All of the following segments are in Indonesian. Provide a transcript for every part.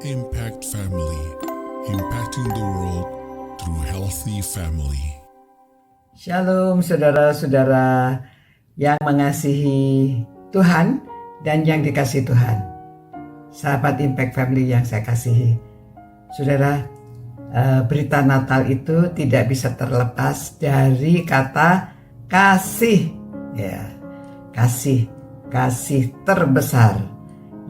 Impact Family, impacting the world through healthy family. Shalom saudara-saudara yang mengasihi Tuhan dan yang dikasihi Tuhan. Sahabat Impact Family yang saya kasihi. Saudara, berita Natal itu tidak bisa terlepas dari kata kasih. Ya, kasih terbesar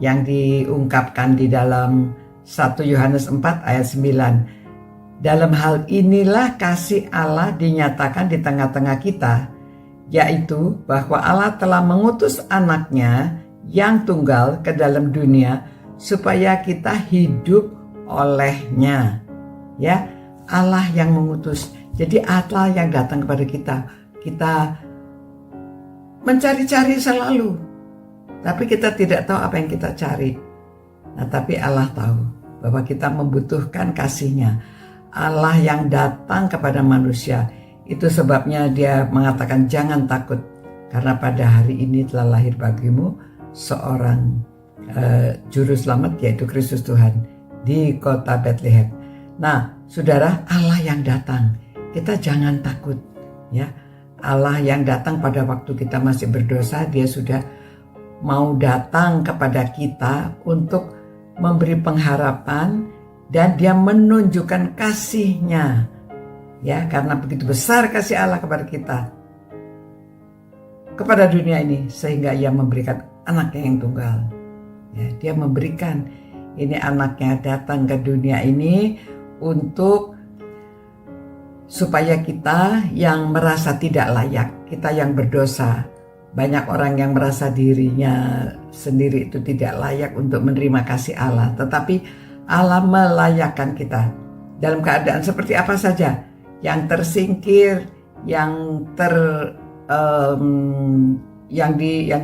yang diungkapkan di dalam 1 Yohanes 4 ayat 9. Dalam hal inilah kasih Allah dinyatakan di tengah-tengah kita, yaitu bahwa Allah telah mengutus anaknya yang tunggal ke dalam dunia supaya kita hidup olehnya. Ya, Allah yang mengutus. Jadi Allah yang datang kepada kita. Kita mencari-cari selalu, tapi kita tidak tahu apa yang kita cari. Nah, tapi Allah tahu bahwa kita membutuhkan kasih-Nya. Allah yang datang kepada manusia. Itu sebabnya Dia mengatakan jangan takut, karena pada hari ini telah lahir bagimu seorang juru selamat, yaitu Kristus Tuhan di kota Bethlehem. Nah, saudara, Allah yang datang, kita jangan takut, ya. Allah yang datang pada waktu kita masih berdosa, Dia sudah mau datang kepada kita untuk memberi pengharapan, dan Dia menunjukkan kasih-Nya, ya, karena begitu besar kasih Allah kepada kita, kepada dunia ini, sehingga Ia memberikan anaknya yang tunggal. Ya, Dia memberikan ini anaknya datang ke dunia ini untuk supaya kita yang merasa tidak layak, kita yang berdosa. Banyak orang yang merasa dirinya sendiri itu tidak layak untuk menerima kasih Allah, tetapi Allah melayakkan kita dalam keadaan seperti apa saja, yang tersingkir, yang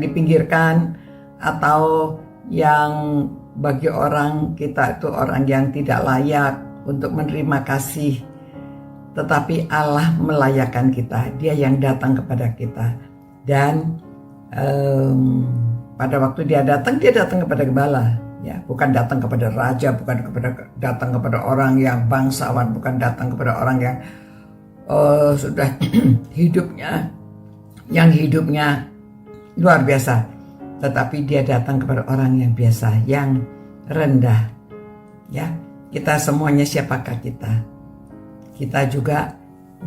dipinggirkan, atau yang bagi orang kita itu orang yang tidak layak untuk menerima kasih. Tetapi Allah melayakkan kita, Dia yang datang kepada kita. Dan pada waktu Dia datang kepada gembala, ya, bukan datang kepada raja, bukan datang kepada orang yang bangsawan, bukan datang kepada orang yang sudah hidupnya luar biasa, tetapi Dia datang kepada orang yang biasa, yang rendah. Ya, kita semuanya, siapakah kita? Kita juga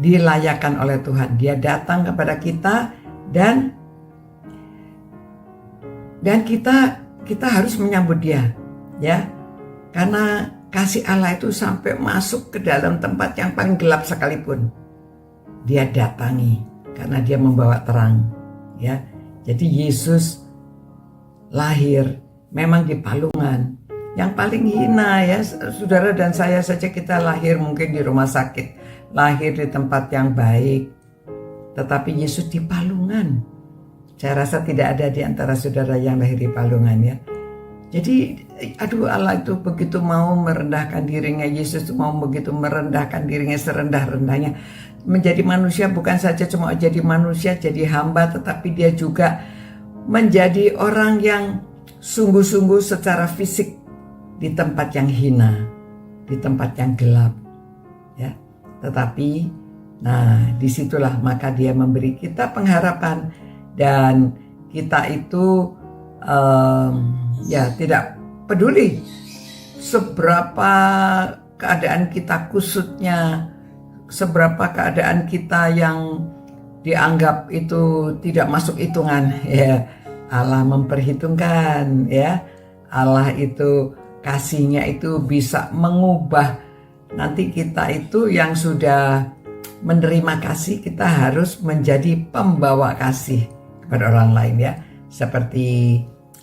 dilayakkan oleh Tuhan. Dia datang kepada kita, dan kita harus menyambut Dia, ya, karena kasih Allah itu sampai masuk ke dalam tempat yang paling gelap sekalipun Dia datangi, karena Dia membawa terang, ya. Jadi Yesus lahir memang di palungan yang paling hina, ya, saudara dan saya saja, kita lahir mungkin di rumah sakit, lahir di tempat yang baik, tetapi Yesus di palungan. Saya rasa tidak ada di antara saudara yang lahir di palungan, ya. Jadi Allah itu begitu mau merendahkan dirinya. Yesus mau begitu merendahkan dirinya serendah-rendahnya, menjadi manusia. Bukan saja cuma jadi manusia, jadi hamba, tetapi Dia juga menjadi orang yang sungguh-sungguh secara fisik di tempat yang hina, di tempat yang gelap, ya. Tetapi disitulah maka Dia memberi kita pengharapan, dan kita itu tidak peduli seberapa keadaan kita kusutnya, seberapa keadaan kita yang dianggap itu tidak masuk hitungan, ya. Allah memperhitungkan, ya. Allah itu kasih-Nya itu bisa mengubah. Nanti kita itu yang sudah menerima kasih, kita harus menjadi pembawa kasih kepada orang lain, ya. Seperti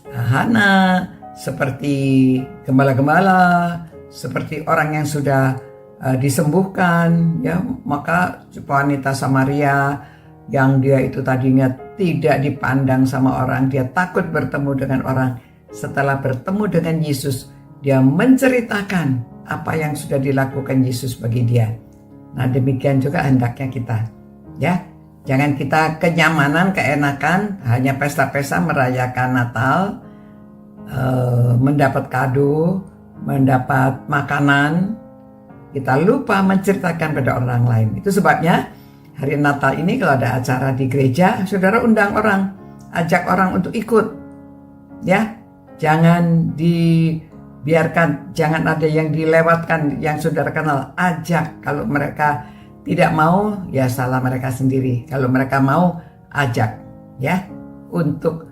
Hana, seperti gembala-gembala, seperti orang yang sudah disembuhkan, ya. Maka wanita Samaria yang dia itu tadinya tidak dipandang sama orang, dia takut bertemu dengan orang. Setelah bertemu dengan Yesus, dia menceritakan apa yang sudah dilakukan Yesus bagi dia. Nah, demikian juga hendaknya kita, ya. Jangan kita kenyamanan, keenakan, hanya pesta-pesta merayakan Natal, mendapat kado, mendapat makanan, kita lupa menceritakan pada orang lain. Itu sebabnya hari Natal ini kalau ada acara di gereja, saudara undang orang, ajak orang untuk ikut. Ya, jangan dibiarkan, jangan ada yang dilewatkan yang saudara kenal. Ajak, kalau mereka tidak mau, ya salah mereka sendiri. Kalau mereka mau, ajak, ya, untuk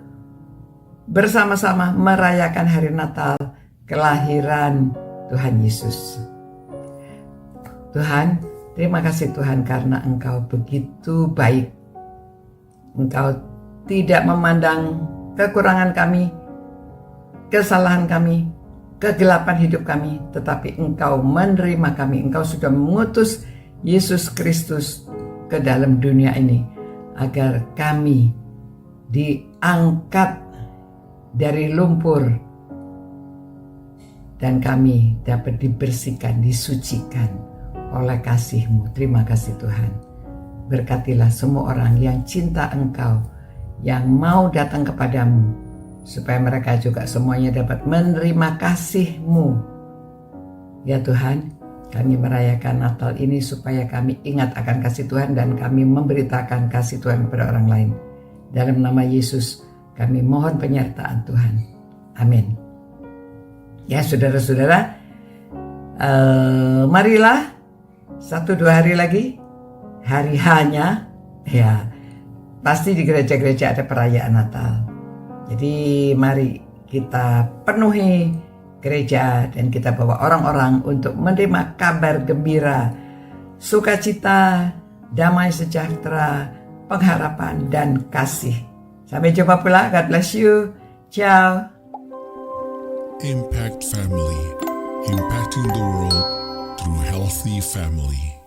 bersama-sama merayakan hari Natal, kelahiran Tuhan Yesus. Tuhan, terima kasih Tuhan karena Engkau begitu baik. Engkau tidak memandang kekurangan kami, kesalahan kami, kegelapan hidup kami, tetapi Engkau menerima kami. Engkau sudah mengutus Yesus Kristus ke dalam dunia ini agar kami diangkat dari lumpur dan kami dapat dibersihkan, disucikan oleh kasih-Mu. Terima kasih Tuhan. Berkatilah semua orang yang cinta Engkau, yang mau datang kepadamu, supaya mereka juga semuanya dapat menerima kasih-Mu. Ya Tuhan, kami merayakan Natal ini supaya kami ingat akan kasih Tuhan dan kami memberitakan kasih Tuhan kepada orang lain. Dalam nama Yesus, kami mohon penyertaan Tuhan. Amin. Ya saudara-saudara, marilah 1-2 hari lagi, hari hanya, ya pasti di gereja-gereja ada perayaan Natal. Jadi mari kita penuhi gereja dan kita bawa orang-orang untuk menerima kabar gembira, sukacita, damai sejahtera, pengharapan dan kasih. Sampai jumpa pula. God bless you. Ciao. Impact Family, impacting the world through healthy family.